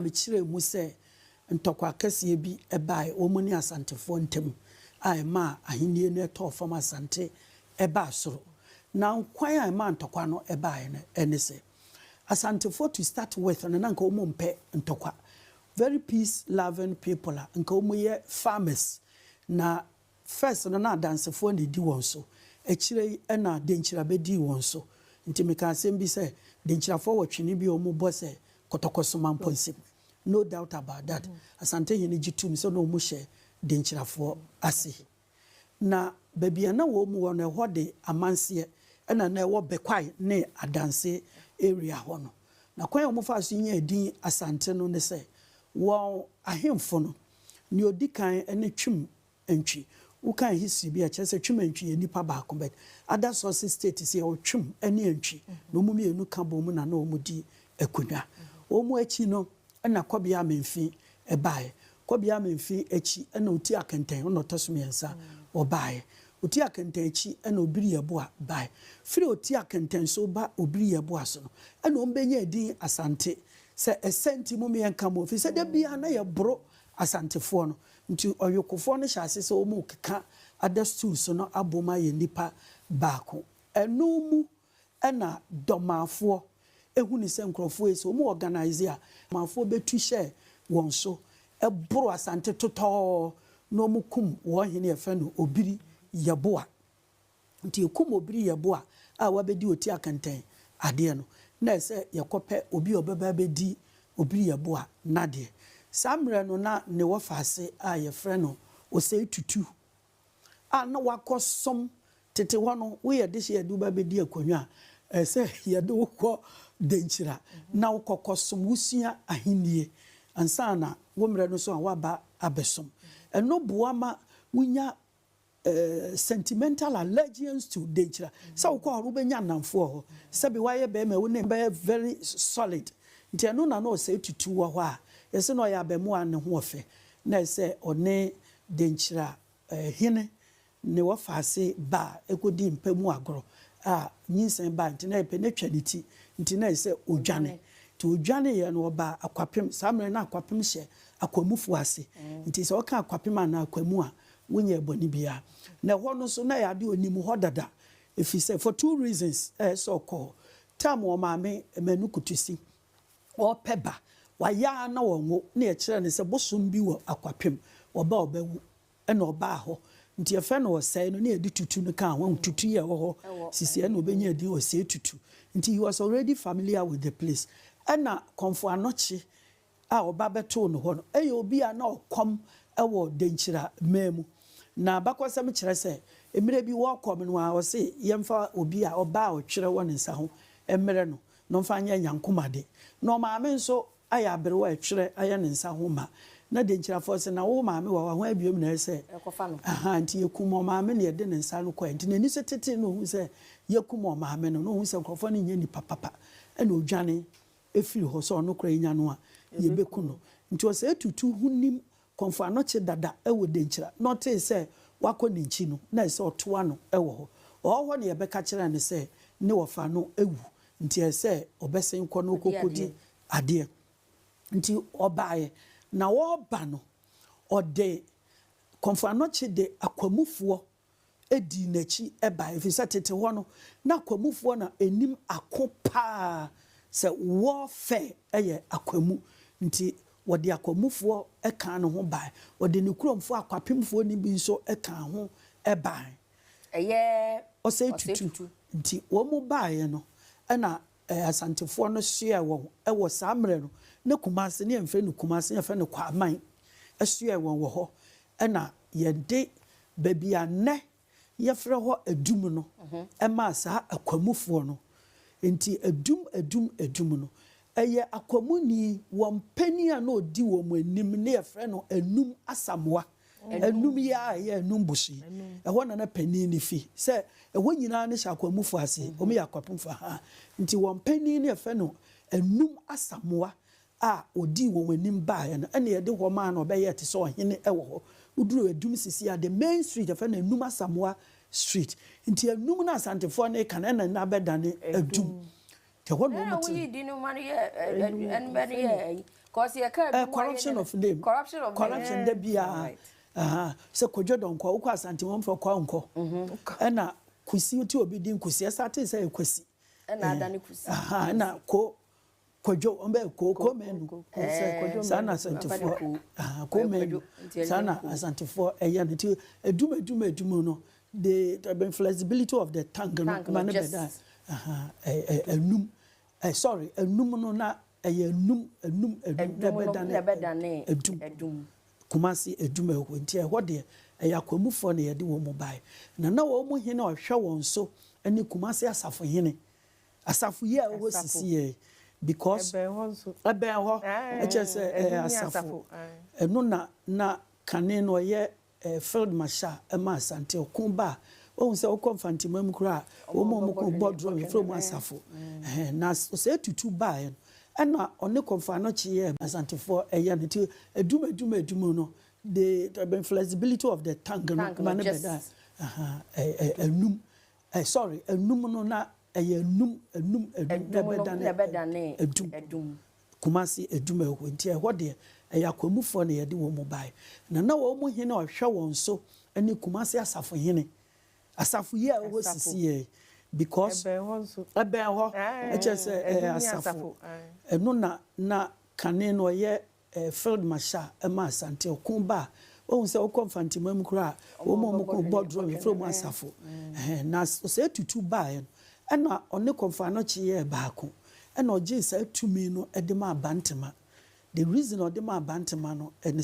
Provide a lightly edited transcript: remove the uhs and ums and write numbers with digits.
Bichire mu se ntokwa kese bi ebae omuni asantefo ntem a ma ahenie no eto fam asante eba soro na nkwan a ma ntokwa no ebae ne enese asantefo to start with na nka omumpe ntokwa very peace loving people nka omuye farmers na first na dansefo ne di won so echire na denkyira bedi won so nti meka asem bi se denkyirafo wotwene bi omubo se kotokosoma mponsem no doubt about that. Asante yini jitum so no mu she denkyirafo ase na babia na wo mu won ehwo de amanse na na ewo bekwai ne adanse area ho no na kwan o mu fa so nya edin asante no ne se wo ahemfo no ni odikan ene twim entwi wo kan history bi a chese twim entwi enipa ba ko bet other sources state say o twim ene entwi no mu mienu ka bo mu na na o mu di akunwa o mu achi no na kwabia menfi ebae kwabia menfi achi na oti akenten no tosomiensa obae oti akenten achi na obiri yebo a bae firi oti akenten so ba obiri yebo aso no na ombenya edin asante se ASANTI mu me enka mo fi se da bia na ye bro asantefo no nti oyokofo no hyase se o mu keka other stools no aboma ye nipa baako enu mu na domafo ehuni se nkrofo ese o mu organize a mafo betu share won so ebro asante toto no mu kum wo hene efe no obiri yeboa nti kum obiri yeboa a wabedi oti akanten ade no na ese yekope obi obeba bedi obiri yeboa nade samre no na ne wofase a ye frɛ no o sei tutu a na wakosom tete wono wo ye de she du ba bedi akonwa ese ye de wo denkyira na wokokosom wusua ahenie ansa na womre no so waba abesom eno boama wunya sentimental allegiance to denkyira sa wokọ ru benya namfo ho sabi waye be ma woni be very solid nti eno na no say tutu wo ho a yese no ya be mu an ho ofe na ese one denkyira hene ne wofase ba ekodi mpamu agoro a nyinsen ba nti na epe na twaniti nti na ese odwane ti odwane ye no ba akwapem samre na akwapem hye akwamufu ase nti se oka akwapem na akwamu a wonye eboni bia na ho no so na ya de onim ho dada if he say for two reasons so call tam o maame manu kutusi o peba wa ya na wonwo na ye kire ne se bosom bi wo akwapem oba obawu na oba ho nti efe no osai no na edi tutu no kan won tutu ye ho sisi na obenya di osai tutu nti he was already familiar with the place na konfo anochi a oba beto no ho no obi a na okom ewo denkyira memu na bakwasam kire se emire bi wo kom no a o se yemfa obi a oba o twere won nsa ho emire no no mfa anya nyankomade no maame nso aya berewa twere aya nsa ho ma na denkyira fo se na wo maame wa ho abiom na se ekofa no aha nti yekum maame ne de nsa no kwa nti nani se tete no hu se yekum maame no hu se nkrofo no nya ni papa na odwane efiri ho so no kra nya no a yebeku no nti o se tutu hunim konfo anoche dada ewo denkyira not say wako ne nchi no na se otoa no ewo ho ne yebeka kire ne se ne wofa no ewu nti se obesen kɔ no kokodi ade nti obae na wo ba no ode konfo anoche de akwamufuo edi nachi eba efisa tete ho no na akwamufuo na enim akopa se warfare eye akwamu nti wode akwamufuo eka no ho bai wode ne kuromfo akwapemfo ni bi so eka ho ebai eye ose tutu nti wo mu bai no na asantefo no hye wo samre no na kumase ne emfe no kumase efe no kwaman ehye wo ho na ye de babia ne ye frɛ ho adum no ma sa akwamufuo no nti adum no eye akwamuni wompani a na odi wo mu anim ne ye frɛ no anum asamoa anum ya ye anum bushi ehwo na pani ni fi se ehwo nyina ne hya akwamufu ase o me yakwapemfa ha nti wompani ne ye frɛ no anum asamoa a odi wo anim ba ya na ene ye de ho ma na obeye te so ohene ewo ho uduru adum sisi ya the main street frɛ no anum asamoa street nti anum na asantefo ne kan na bedane adum te ho no muti we di no mani ye Cause you can't corruption of name. Corruption of corruption de bia. So kojo donko ukwa Asante won for kwa nko. Na kusi ti obi din kusi esate say kwasi. Na adani kusi. Na kojo ombe ko menu. Sana Asante for. Ko menu. Sana Asante for eya nti eduma no. The flexibility of the tongue no manebeda. Enum. Sorry, enum no na enum edum. Kumasi edum eho nti eho de yakwamufo na yede wo mobile na wo mu hene ohwe won so ani Kumasi asafo hene asafo ye wo sisi ye because ebe ho echese asafo enu na kane no ye field marshal ema Asante okunba o se o konfantimam kura o mo ko boardroom from asafo na se tutu bae ena one konfa no chiye Asante for eya nti edum no the flexibility of the tongue no manebeda enum sorry enum no na enum edum Kumasi edum eho nti eho de yakwamufo na yede wo mobile na wo mu hene ohwe won so ani Kumasi asafo hene asafo ye wo sisi ye because ebe ho echese asafo enu na kane no ye field marshal ema Asante okunba o se o konfantimam kura o mo ko boardroom from asafo na se tutu bae ena one konfa no chiye baako ena oje se tumi no edema abantema the reason odema abantema no ene